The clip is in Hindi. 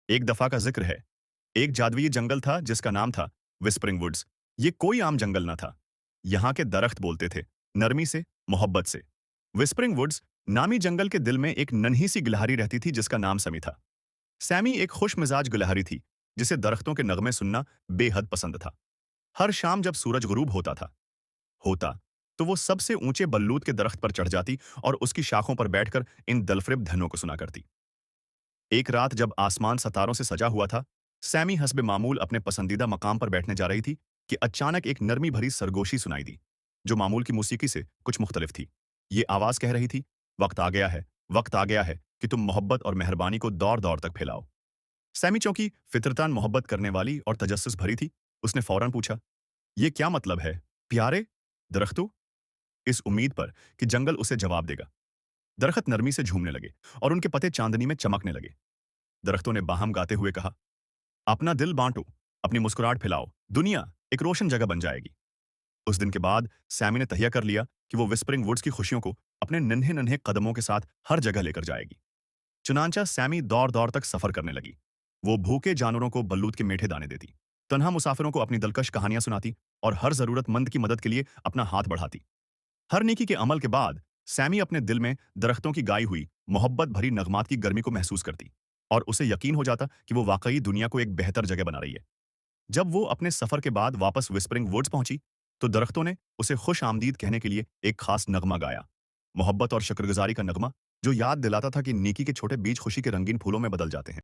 एक दफा का जिक्र है। एक जादुई जंगल था जिसका नाम था विस्परिंग वुड्स। ये कोई आम जंगल ना था। यहाँ के दरख्त बोलते थे, नरमी से, मोहब्बत से। विस्परिंग वुड्स नामी जंगल के दिल में एक नन्ही सी गिलहरी रहती थी जिसका नाम समी था। सैमी एक खुश मिजाज गिलहरी थी जिसे दरख्तों के नगमे सुनना बेहद पसंद था। हर शाम जब सूरज गुरूब होता तो वो सबसे ऊंचे बल्लूत के दरख्त पर चढ़ जाती और उसकी शाखों पर बैठकर इन दलफरेब धनों को सुना करती। एक रात जब आसमान सितारों से सजा हुआ था, सैमी हस्बे मामूल अपने पसंदीदा मकाम पर बैठने जा रही थी कि अचानक एक नरमी भरी सरगोशी सुनाई दी, जो मामूल की मौसीकी से कुछ मुख्तलिफ थी। ये आवाज कह रही थी, वक्त आ गया है, वक्त आ गया है कि तुम मोहब्बत और मेहरबानी को दौर दौर तक फैलाओ। सैमी चौंकी फितरतान मोहब्बत करने वाली और तजस्सुस भरी थी। उसने फौरन पूछा, ये क्या मतलब है प्यारे दरख्तों? इस उम्मीद पर कि जंगल उसे जवाब देगा। दरख्त नरमी से झूमने लगे और उनके पत्ते चांदनी में चमकने लगे। दरख्तों ने बाहम गाते हुए कहा, अपना दिल बांटो, अपनी मुस्कुराहट फैलाओ, दुनिया एक रोशन जगह बन जाएगी। उस दिन के बाद सैमी ने तहिया कर लिया कि वो विस्परिंग वुड्स की खुशियों को अपने नन्हे नन्हे कदमों के साथ हर जगह लेकर जाएगी। चुनांचा सैमी दौर दौर तक सफर करने लगी। वो भूखे जानवरों को बल्लूत के मीठे दाने देती, तन्हा मुसाफिरों को अपनी दिलकश कहानियां सुनाती और हर जरूरतमंद की मदद के लिए अपना हाथ बढ़ाती। हर नेकी के अमल के बाद सैमी अपने दिल में दरख्तों की गाई हुई मोहब्बत भरी नगमात की गर्मी को महसूस करती और उसे यकीन हो जाता कि वो वाकई दुनिया को एक बेहतर जगह बना रही है। जब वो अपने सफर के बाद वापस विस्परिंग वुड्स पहुंची, तो दरख्तों ने उसे खुश आमदीद कहने के लिए एक खास नगमा गाया। मोहब्बत और शुक्रगुजारी का नगमा, जो याद दिलाता था कि नेकी के छोटे बीज खुशी के रंगीन फूलों में बदल जाते हैं।